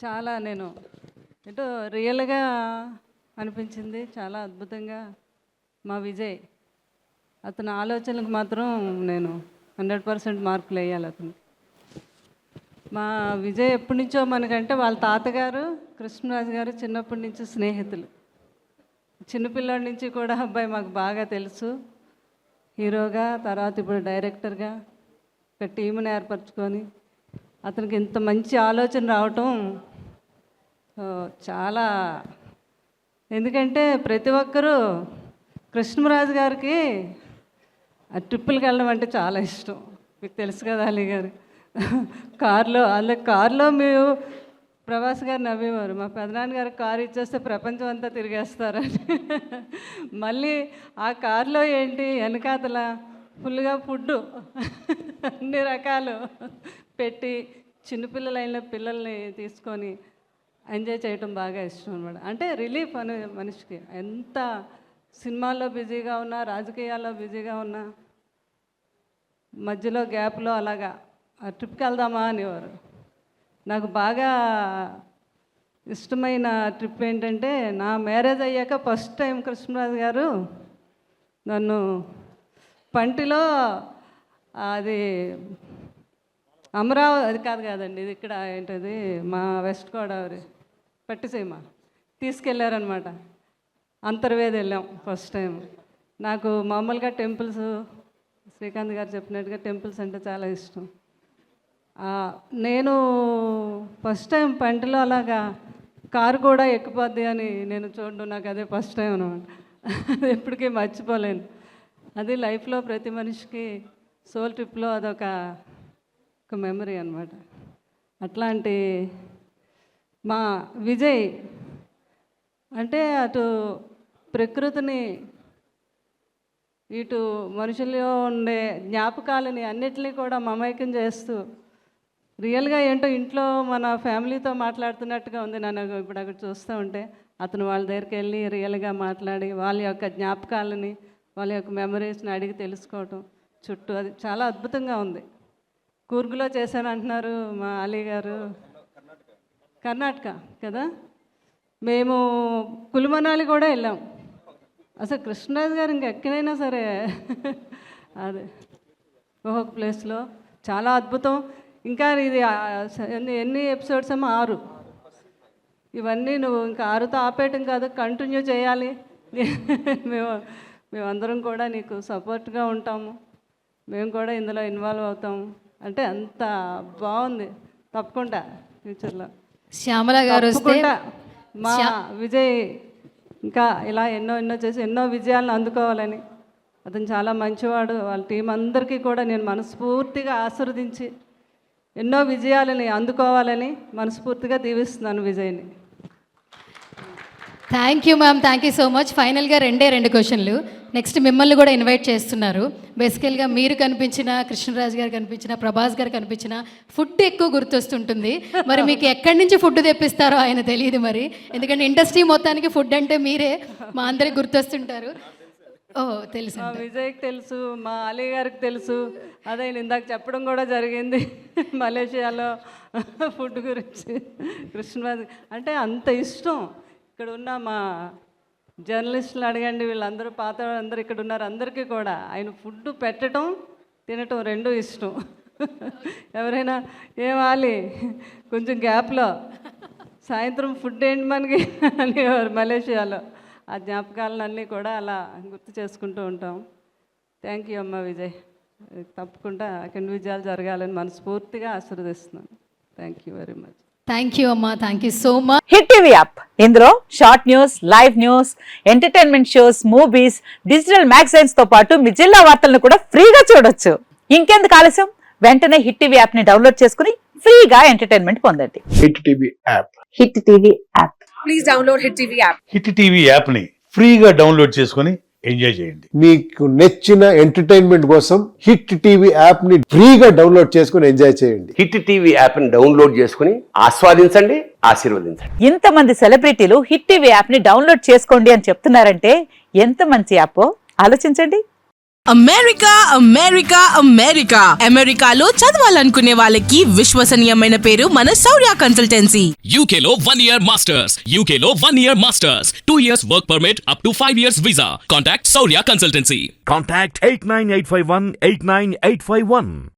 చాలా నేను ఏటో రియల్గా అనిపించింది. చాలా అద్భుతంగా మా విజయ్ అతని ఆలోచనలకు మాత్రం నేను 100% మార్కులు వేయాలి అతను. మా విజయ్ ఎప్పటి నుంచో మనకంటే వాళ్ళ తాతగారు కృష్ణరాజు గారు చిన్నప్పటి నుంచి స్నేహితులు. చిన్నపిల్లడి నుంచి కూడా అబ్బాయి మాకు బాగా తెలుసు. హీరోగా తర్వాత ఇప్పుడు డైరెక్టర్గా ఒక టీంని ఏర్పరచుకొని అతనికి ఇంత మంచి ఆలోచన రావటం చాలా, ఎందుకంటే ప్రతి ఒక్కరూ కృష్ణరాజు గారికి ఆ ట్రిప్పులకి వెళ్ళడం అంటే చాలా ఇష్టం. మీకు తెలుసు కదా అలీ గారు. కారులో మేము ప్రభాస్ గారు నవ్వేవారు, మా పెదనాన్నగారు కారు ఇచ్చేస్తే ప్రపంచం అంతా తిరిగేస్తారని. మళ్ళీ ఆ కారులో ఏంటి వెనకాతల ఫుల్గా ఫుడ్డు అన్ని రకాలు పెట్టి చిన్నపిల్లలైన పిల్లల్ని తీసుకొని ఎంజాయ్ చేయటం బాగా ఇష్టం అనమాట. అంటే రిలీఫ్ అనే మనిషికి ఎంత సినిమాల్లో బిజీగా ఉన్నా, రాజకీయాల్లో బిజీగా ఉన్నా, మధ్యలో గ్యాప్లో అలాగా ఆ ట్రిప్కి వెళ్దామా అనేవారు. నాకు బాగా ఇష్టమైన ట్రిప్ ఏంటంటే, నా మ్యారేజ్ అయ్యాక ఫస్ట్ టైం కృష్ణరాజు గారు నన్ను పంటిలో అది అమరావతి కాదండి, ఇది ఇక్కడ ఏంటది మా వెస్ట్ గోదావరి పట్టిసీమ తీసుకెళ్ళారనమాట. అంతర్వేది వెళ్ళాం ఫస్ట్ టైం. నాకు మామూలుగా టెంపుల్స్, శ్రీకాంత్ గారు చెప్పినట్టుగా టెంపుల్స్ అంటే చాలా ఇష్టం. నేను ఫస్ట్ టైం పంటలో అలాగా కారు కూడా ఎక్కిపోద్ది అని నేను చూడడం, నాకు అదే ఫస్ట్ టైం అనమాట. అది ఎప్పటికీ మర్చిపోలేను. అది లైఫ్లో ప్రతి మనిషికి సోల్ ట్రిప్లో అదొక మెమరీ అనమాట. అట్లాంటి మా విజయ్ అంటే అటు ప్రకృతిని, ఇటు మనుషుల్లో ఉండే జ్ఞాపకాలని అన్నిటినీ కూడా మమైకం చేస్తూ రియల్గా ఏంటో ఇంట్లో మన ఫ్యామిలీతో మాట్లాడుతున్నట్టుగా ఉంది. నన్ను ఇప్పుడు అక్కడ చూస్తూ ఉంటే అతను వాళ్ళ దగ్గరికి వెళ్ళి రియల్గా మాట్లాడి వాళ్ళ యొక్క జ్ఞాపకాలని, వాళ్ళ యొక్క మెమరీస్ని అడిగి తెలుసుకోవటం చుట్టూ, అది చాలా అద్భుతంగా ఉంది. కూర్గులో చేశాను అంటున్నారు మా అలీ గారు. కర్ణాటక కదా. మేము కులుమనాలి కూడా వెళ్ళాం. అసలు కృష్ణరాజు గారు ఇంకెక్కడైనా సరే అదే ఒక్కొక్క ప్లేస్లో చాలా అద్భుతం. ఇంకా ఇది ఎన్ని ఎపిసోడ్స్ ఏమో 6. ఇవన్నీ నువ్వు ఇంకా 6తో ఆపేయటం కాదు, కంటిన్యూ చేయాలి. మేమందరం కూడా నీకు సపోర్ట్గా ఉంటాము, మేము కూడా ఇందులో ఇన్వాల్వ్ అవుతాము. అంటే అంత బాగుంది. తప్పకుండా ఫ్యూచర్లో శ్యామల గారు తప్పకుండా మా విజయ్ ఇంకా ఇలా ఎన్నో చేసి ఎన్నో విజయాలను అందుకోవాలని. అతను చాలా మంచివాడు. వాళ్ళ టీం అందరికీ కూడా నేను మనస్ఫూర్తిగా ఆశీర్వదించి ఎన్నో విజయాలని అందుకోవాలని మనస్ఫూర్తిగా దీవిస్తున్నాను విజయ్ని. Thank you ma'am, thank you so much. ఫైనల్గా 2 క్వశ్చన్లు. నెక్స్ట్ మిమ్మల్ని కూడా ఇన్వైట్ చేస్తున్నారు. బేసికల్గా మీరు కనిపించిన, కృష్ణరాజు గారు కనిపించిన, ప్రభాస్ గారు కనిపించిన ఫుడ్ ఎక్కువ గుర్తొస్తుంటుంది. మరి మీకు ఎక్కడి నుంచి ఫుడ్ తెప్పిస్తారో ఆయన తెలియదు మరి, ఎందుకంటే ఇండస్ట్రీ మొత్తానికి ఫుడ్ అంటే మీరే మా అందరికి గుర్తొస్తుంటారు. ఓ తెలుసు, మా విజయ్కి తెలుసు, మా అలీ గారికి తెలుసు. అదే ఇందాక చెప్పడం కూడా జరిగింది మలేషియాలో ఫుడ్ గురించి. కృష్ణరాజు అంటే అంత ఇష్టం. ఇక్కడ ఉన్న మా జర్నలిస్టులు అడగండి, వీళ్ళందరూ పాత అందరూ ఇక్కడ ఉన్నారు, అందరికీ కూడా ఆయన ఫుడ్ పెట్టడం తినటం 2 ఇష్టం. ఎవరైనా ఏమాలి కొంచెం గ్యాప్లో సాయంత్రం ఫుడ్ ఏంటి మనకి అనేవారు మలేషియాలో. ఆ జ్ఞాపకాలన్నీ కూడా అలా గుర్తు చేసుకుంటూ ఉంటాం. థ్యాంక్ యూ అమ్మ విజయ్. తప్పకుండా అఖండ విజయాలు జరగాలని మనస్ఫూర్తిగా ఆశీర్వదిస్తున్నాను. Thank you very much. Thank you అమ్మా, thank you so much. Hit TV app, ఇందులో short news, live news, entertainment shows, movies, digital magazines తో పాటు మీ జిల్లా వార్తలను కూడా ఫ్రీగా చూడొచ్చు. ఇంకెందుకు ఆలస్యం, వెంటనే హిట్ టీవీ యాప్ ని డౌన్లోడ్ చేసుకుని ఫ్రీగా ఎంటర్టైన్మెంట్ పొందండి. Hit TV app. Hit TV app. Please download hit TV app. Hit TV app ని ఫ్రీగా డౌన్లోడ్ చేసుకుని ఎంజాయ్ చేయండి. మీకు నచ్చిన ఎంటర్టైన్మెంట్ కోసం హిట్ టీవీ యాప్ ని ఫ్రీగా డౌన్లోడ్ చేసుకుని ఎంజాయ్ చేయండి. హిట్ టీవీ యాప్ ని డౌన్లోడ్ చేసుకుని ఆస్వాదించండి, ఆశీర్వదించండి. ఇంతమంది సెలబ్రిటీలు హిట్ టీవీ యాప్ ని డౌన్లోడ్ చేసుకోండి అని చెప్తున్నారంటే ఎంత మంచి యాప్ ఆలోచించండి. అమెరికా అమెరికా అమెరికా అమెరికాలో చదవాలనుకునే వాళ్ళకి విశ్వసనీయమైన పేరు మన శౌర్య కన్సల్టెన్సీ. UK లో 1 year masters. UK లో 1 year masters. 2 years work permit up to 5 years visa. Contact Saurya Consultancy. Contact 89851 89851.